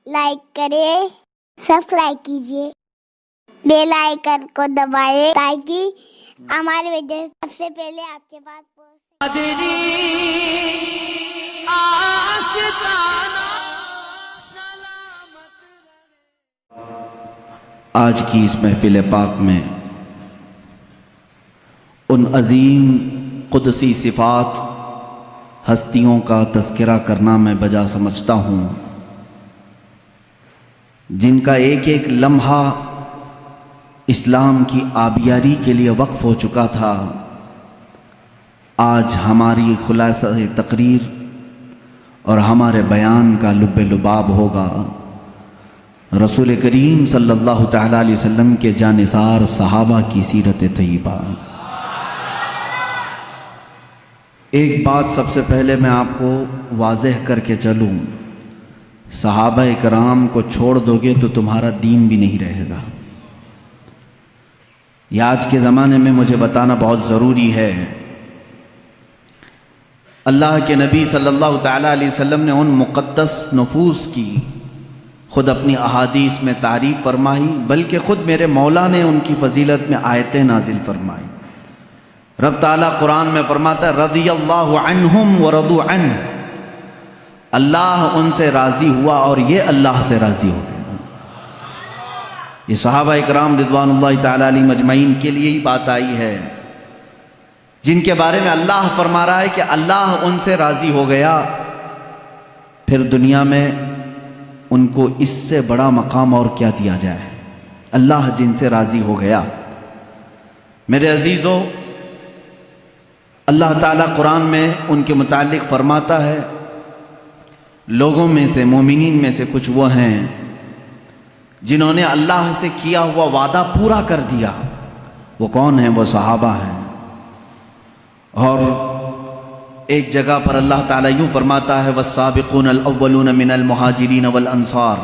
Like کریں، subscribe کیجیے، bell icon کو دبائیں تاکہ ہماری ویڈیو سب سے پہلے آپ کے پاس پہنچے۔ آج کی اس محفل پاک میں ان عظیم قدسی صفات ہستیوں کا تذکرہ کرنا میں بجا سمجھتا ہوں، جن کا ایک ایک لمحہ اسلام کی آبیاری کے لیے وقف ہو چکا تھا۔ آج ہماری خلاصہ تقریر اور ہمارے بیان کا لب لباب ہوگا رسول کریم صلی اللہ تعالیٰ علیہ وسلم کے جانثار صحابہ کی سیرت طیبہ۔ ایک بات سب سے پہلے میں آپ کو واضح کر کے چلوں، صحابہ کرام کو چھوڑ دو گے تو تمہارا دین بھی نہیں رہے گا۔ یہ آج کے زمانے میں مجھے بتانا بہت ضروری ہے۔ اللہ کے نبی صلی اللہ تعالیٰ علیہ وسلم نے ان مقدس نفوس کی خود اپنی احادیث میں تعریف فرمائی، بلکہ خود میرے مولا نے ان کی فضیلت میں آیتیں نازل فرمائی۔ رب تعالیٰ قرآن میں فرماتا ہے رضی اللہ عنہم ورضوا عنہ، اللہ ان سے راضی ہوا اور یہ اللہ سے راضی ہو گئے۔ یہ صحابہ اکرام رضوان اللہ تعالیٰ علیہ مجمعین کے لیے ہی بات آئی ہے، جن کے بارے میں اللہ فرما رہا ہے کہ اللہ ان سے راضی ہو گیا، پھر دنیا میں ان کو اس سے بڑا مقام اور کیا دیا جائے۔ اللہ جن سے راضی ہو گیا۔ میرے عزیزو، اللہ تعالیٰ قرآن میں ان کے متعلق فرماتا ہے لوگوں میں سے، مومنین میں سے کچھ وہ ہیں جنہوں نے اللہ سے کیا ہوا وعدہ پورا کر دیا۔ وہ کون ہیں؟ وہ صحابہ ہیں۔ اور ایک جگہ پر اللہ تعالیٰ یوں فرماتا ہے والسابقون الاولون من المہاجرین والانصار،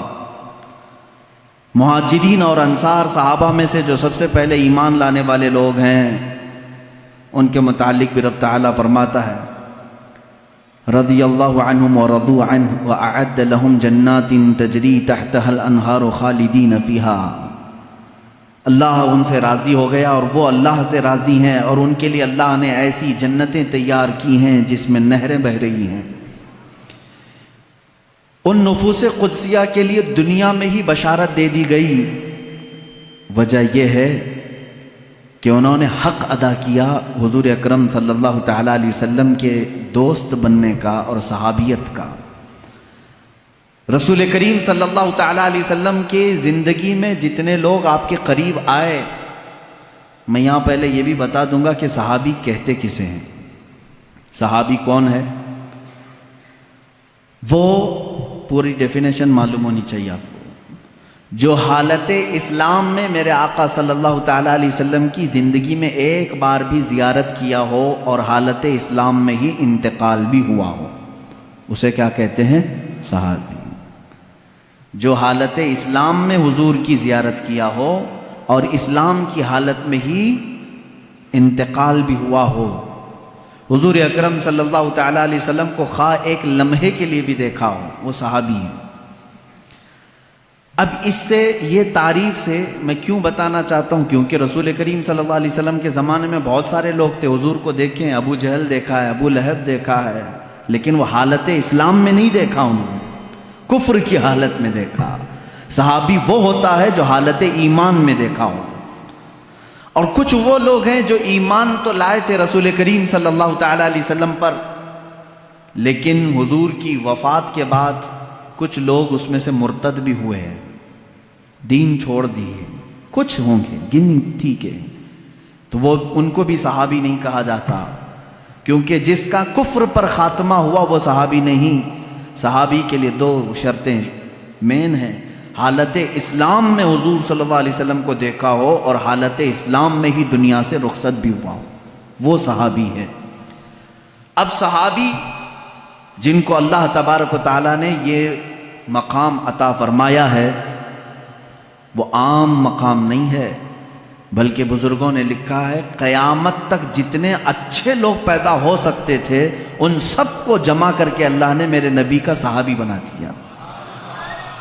مہاجرین اور انصار صحابہ میں سے جو سب سے پہلے ایمان لانے والے لوگ ہیں، ان کے متعلق بھی رب تعالیٰ فرماتا ہے رضی اللہ عنہم ورضوا عنہ وأعد لهم جنات تجری تحتها الانہار خالدین فیہا۔ اللہ ان سے راضی ہو گیا اور وہ اللہ سے راضی ہیں، اور ان کے لیے اللہ نے ایسی جنتیں تیار کی ہیں جس میں نہریں بہہ رہی ہیں۔ ان نفوس قدسیہ کے لیے دنیا میں ہی بشارت دے دی گئی۔ وجہ یہ ہے کہ انہوں نے حق ادا کیا حضور اکرم صلی اللہ تعالیٰ علیہ وسلم کے دوست بننے کا اور صحابیت کا۔ رسول کریم صلی اللہ تعالیٰ علیہ وسلم کے زندگی میں جتنے لوگ آپ کے قریب آئے، میں یہاں پہلے یہ بھی بتا دوں گا کہ صحابی کہتے کسے ہیں۔ صحابی کون ہے؟ وہ پوری ڈیفینیشن معلوم ہونی چاہیے آپ کو، جو حالت اسلام میں میرے آقا صلی اللہ تعالیٰ علیہ وسلم کی زندگی میں ایک بار بھی زیارت کیا ہو اور حالت اسلام میں ہی انتقال بھی ہوا ہو، اسے کیا کہتے ہیں؟ صحابی۔ جو حالت اسلام میں حضور کی زیارت کیا ہو اور اسلام کی حالت میں ہی انتقال بھی ہوا ہو، حضور اکرم صلی اللہ تعالیٰ علیہ وسلم کو خواہ ایک لمحے کے لیے بھی دیکھا ہو، وہ صحابی ہے۔ اب اس سے یہ تعریف سے میں کیوں بتانا چاہتا ہوں، کیونکہ رسول کریم صلی اللہ علیہ وسلم کے زمانے میں بہت سارے لوگ تھے، حضور کو دیکھیں، ابو جہل دیکھا ہے، ابو لہب دیکھا ہے، لیکن وہ حالت اسلام میں نہیں دیکھا، انہوں نے کفر کی حالت میں دیکھا۔ صحابی وہ ہوتا ہے جو حالت ایمان میں دیکھا ہو، اور کچھ وہ لوگ ہیں جو ایمان تو لائے تھے رسول کریم صلی اللہ تعالیٰ علیہ وسلم پر، لیکن حضور کی وفات کے بعد کچھ لوگ اس میں سے مرتد بھی ہوئے ہیں، دین چھوڑ دیے، کچھ ہوں گے گنتی کے، تو وہ ان کو بھی صحابی نہیں کہا جاتا، کیونکہ جس کا کفر پر خاتمہ ہوا وہ صحابی نہیں۔ صحابی کے لیے دو شرطیں مین ہیں، حالت اسلام میں حضور صلی اللہ علیہ وسلم کو دیکھا ہو اور حالت اسلام میں ہی دنیا سے رخصت بھی ہوا ہو، وہ صحابی ہے۔ اب صحابی جن کو اللہ تبارک و تعالیٰ نے یہ مقام عطا فرمایا ہے، وہ عام مقام نہیں ہے، بلکہ بزرگوں نے لکھا ہے قیامت تک جتنے اچھے لوگ پیدا ہو سکتے تھے ان سب کو جمع کر کے اللہ نے میرے نبی کا صحابی بنا دیا۔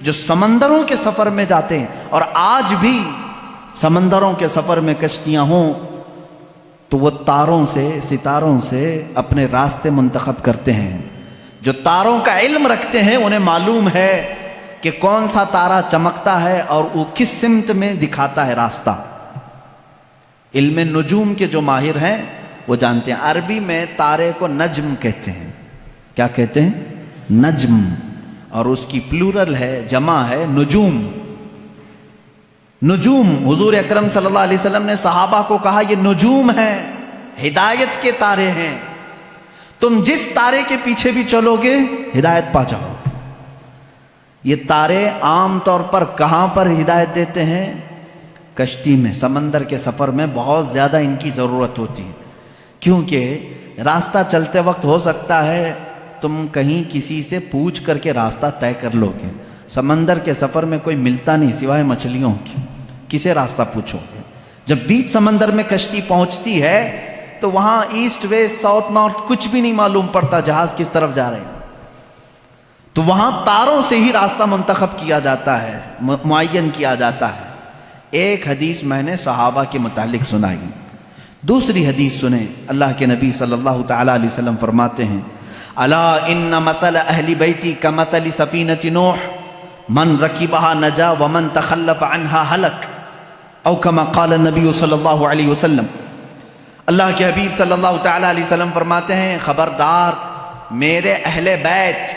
جو سمندروں کے سفر میں جاتے ہیں، اور آج بھی سمندروں کے سفر میں کشتیاں ہوں تو وہ تاروں سے، ستاروں سے اپنے راستے منتخب کرتے ہیں۔ جو تاروں کا علم رکھتے ہیں انہیں معلوم ہے کہ کون سا تارا چمکتا ہے اور وہ کس سمت میں دکھاتا ہے راستہ۔ علم نجوم کے جو ماہر ہیں وہ جانتے ہیں۔ عربی میں تارے کو نجم کہتے ہیں۔ کیا کہتے ہیں؟ نجم، اور اس کی پلورل ہے، جمع ہے نجوم۔ نجوم، حضور اکرم صلی اللہ علیہ وسلم نے صحابہ کو کہا یہ نجوم ہیں، ہدایت کے تارے ہیں، تم جس تارے کے پیچھے بھی چلو گے ہدایت پا جاؤ۔ یہ تارے عام طور پر کہاں پر ہدایت دیتے ہیں؟ کشتی میں، سمندر کے سفر میں بہت زیادہ ان کی ضرورت ہوتی ہے، کیونکہ راستہ چلتے وقت ہو سکتا ہے تم کہیں کسی سے پوچھ کر کے راستہ طے کر لو گے۔ سمندر کے سفر میں کوئی ملتا نہیں سوائے مچھلیوں کی، کسے راستہ پوچھو گے؟ جب بیچ سمندر میں کشتی پہنچتی ہے تو وہاں ایسٹ ویسٹ ساؤتھ نارتھ کچھ بھی نہیں معلوم پڑتا، جہاز کس طرف جا رہے ہیں۔ تو وہاں تاروں سے ہی راستہ منتخب کیا جاتا ہے، معین کیا جاتا ہے۔ ایک حدیث میں نے صحابہ کے متعلق سنائی، دوسری حدیث سنیں۔ اللہ کے نبی صلی اللہ تعالی علیہ وسلم فرماتے ہیں الا ان مثل اہل بیتی کمثل سفینۃ نوح من رکبها نجا ومن تخلف عنها ہلک، او کما قال النبی صلی اللہ علیہ وسلم۔ اللہ کے حبیب صلی اللہ تعالی علیہ وسلم فرماتے ہیں خبردار، میرے اہل بیت،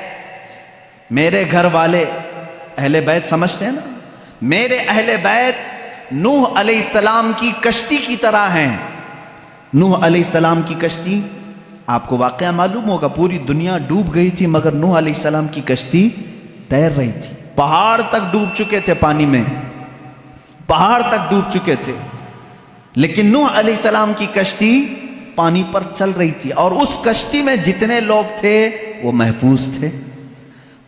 میرے گھر والے، اہل بیت سمجھتے ہیں نا، میرے اہل بیت نوح علیہ السلام کی کشتی کی طرح ہیں۔ نوح علیہ السلام کی کشتی، آپ کو واقعہ معلوم ہوگا، پوری دنیا ڈوب گئی تھی مگر نوح علیہ السلام کی کشتی تیر رہی تھی۔ پہاڑ تک ڈوب چکے تھے، پانی میں پہاڑ تک ڈوب چکے تھے، لیکن نوح علیہ السلام کی کشتی پانی پر چل رہی تھی، اور اس کشتی میں جتنے لوگ تھے وہ محفوظ تھے۔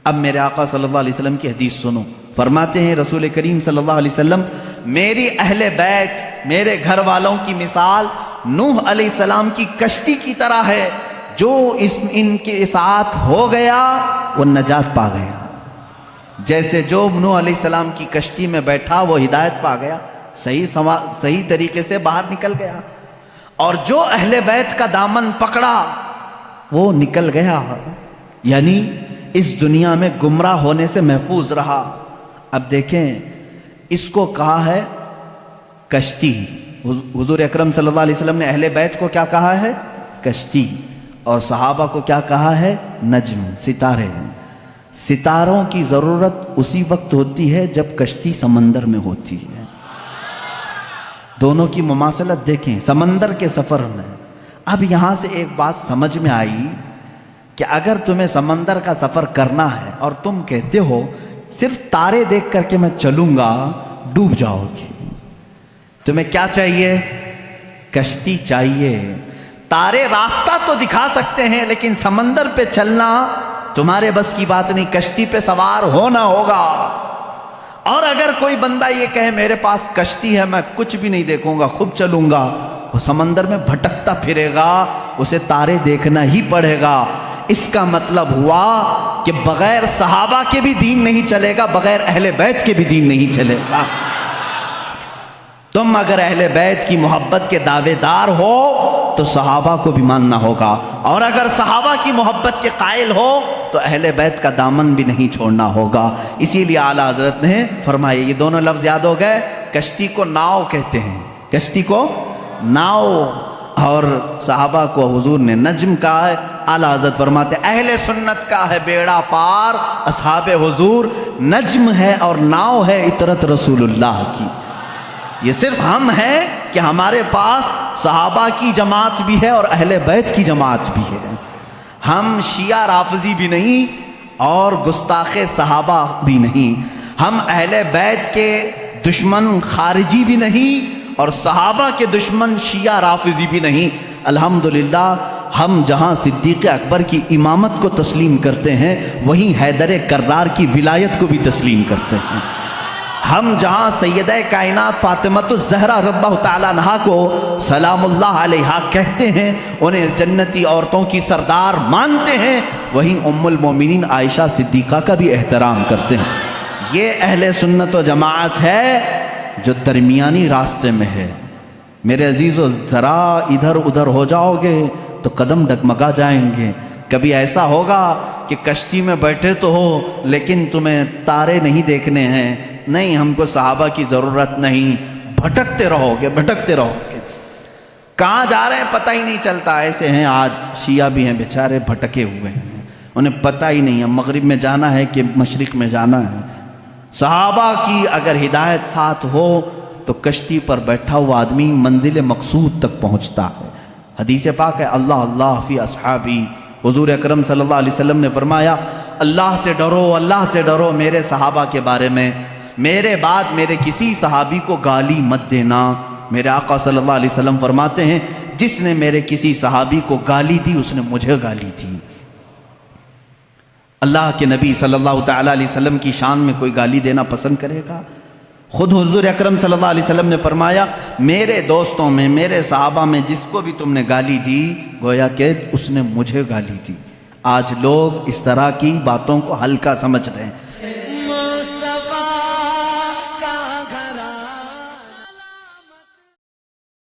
اب میرے آقا صلی اللہ علیہ وسلم کی حدیث سنو، فرماتے ہیں رسول کریم صلی اللہ علیہ وسلم میری اہل بیت، میرے گھر والوں کی مثال نوح علیہ السلام کی کشتی کی طرح ہے، جو ان کے ساتھ ہو گیا وہ نجات پا گیا۔ جیسے جو نوح علیہ السلام کی کشتی میں بیٹھا وہ ہدایت پا گیا، صحیح طریقے سے باہر نکل گیا، اور جو اہل بیت کا دامن پکڑا وہ نکل گیا، یعنی اس دنیا میں گمراہ ہونے سے محفوظ رہا۔ اب دیکھیں، اس کو کہا ہے کشتی۔ حضور اکرم صلی اللہ علیہ وسلم نے اہل بیت کو کیا کہا ہے؟ کشتی، اور صحابہ کو کیا کہا ہے؟ نجم، ستارے۔ ستاروں کی ضرورت اسی وقت ہوتی ہے جب کشتی سمندر میں ہوتی ہے۔ دونوں کی مماثلت دیکھیں، سمندر کے سفر میں۔ اب یہاں سے ایک بات سمجھ میں آئی کہ اگر تمہیں سمندر کا سفر کرنا ہے اور تم کہتے ہو صرف تارے دیکھ کر کے میں چلوں گا، ڈوب جاؤ گے۔ تمہیں کیا چاہیے؟ کشتی چاہیے۔ تارے راستہ تو دکھا سکتے ہیں لیکن سمندر پہ چلنا تمہارے بس کی بات نہیں، کشتی پہ سوار ہونا ہوگا۔ اور اگر کوئی بندہ یہ کہے میرے پاس کشتی ہے میں کچھ بھی نہیں دیکھوں گا، خود چلوں گا، وہ سمندر میں بھٹکتا پھرے گا، اسے تارے دیکھنا ہی پڑے گا۔ اس کا مطلب ہوا کہ بغیر صحابہ کے بھی دین نہیں چلے گا، بغیر اہل بیت کے بھی دین نہیں چلے گا۔ تم اگر اہل بیت کی محبت کے دعوے دار ہو تو صحابہ کو بھی ماننا ہوگا، اور اگر صحابہ کی محبت کے قائل ہو تو اہل بیت کا دامن بھی نہیں چھوڑنا ہوگا۔ اسی لیے اعلیٰ حضرت نے فرمایا، یہ دونوں لفظ یاد ہو گئے، کشتی کو ناؤ کہتے ہیں، کشتی کو ناؤ، اور صحابہ کو حضور نے نجم کہا ہے۔ اعلیٰ حضرت فرماتے اہل سنت کا ہے بیڑا پار، اصحاب حضور نجم ہے اور ناؤ ہے اطرت رسول اللہ کی۔ یہ صرف ہم ہیں کہ ہمارے پاس صحابہ کی جماعت بھی ہے اور اہل بیت کی جماعت بھی ہے۔ ہم شیعہ رافضی بھی نہیں اور گستاخ صحابہ بھی نہیں، ہم اہل بیت کے دشمن خارجی بھی نہیں اور صحابہ کے دشمن شیعہ رافضی بھی نہیں۔ الحمدللہ ہم جہاں صدیق اکبر کی امامت کو تسلیم کرتے ہیں وہیں حیدر کرار کی ولایت کو بھی تسلیم کرتے ہیں۔ ہم جہاں سیدہ کائنات فاطمۃ الزہرا رضی اللہ تعالیٰ عنہا کو سلام اللہ علیہا کہتے ہیں، انہیں جنتی عورتوں کی سردار مانتے ہیں، وہیں ام المومنین عائشہ صدیقہ کا بھی احترام کرتے ہیں۔ یہ اہل سنت و جماعت ہے جو درمیانی راستے میں ہے۔ میرے عزیزو، ذرا ادھر ادھر ہو جاؤ گے تو قدم ڈگمگا جائیں گے۔ کبھی ایسا ہوگا کہ کشتی میں بیٹھے تو ہو لیکن تمہیں تارے نہیں دیکھنے ہیں، نہیں ہم کو صحابہ کی ضرورت نہیں، بھٹکتے رہو گے بھٹکتے رہو گے، کہاں جا رہے ہیں پتہ ہی نہیں چلتا۔ ایسے ہیں آج شیعہ بھی ہیں بیچارے، بھٹکے ہوئے ہیں، انہیں پتہ ہی نہیں ہے مغرب میں جانا ہے کہ مشرق میں جانا ہے۔ صحابہ کی اگر ہدایت ساتھ ہو تو کشتی پر بیٹھا ہوا آدمی منزل مقصود تک پہنچتا ہے۔ حدیث پاک ہے اللہ اللہ فی اصحابی، حضور اکرم صلی اللہ علیہ وسلم نے فرمایا اللہ سے ڈرو، اللہ سے ڈرو میرے صحابہ کے بارے میں، میرے بعد میرے کسی صحابی کو گالی مت دینا۔ میرے آقا صلی اللہ علیہ وسلم فرماتے ہیں جس نے میرے کسی صحابی کو گالی دی اس نے مجھے گالی دی۔ اللہ کے نبی صلی اللہ تعالیٰ علیہ وسلم کی شان میں کوئی گالی دینا پسند کرے گا؟ خود حضور اکرم صلی اللہ علیہ وسلم نے فرمایا میرے دوستوں میں، میرے صحابہ میں جس کو بھی تم نے گالی دی گویا کہ اس نے مجھے گالی دی۔ آج لوگ اس طرح کی باتوں کو ہلکا سمجھ رہے ہیں۔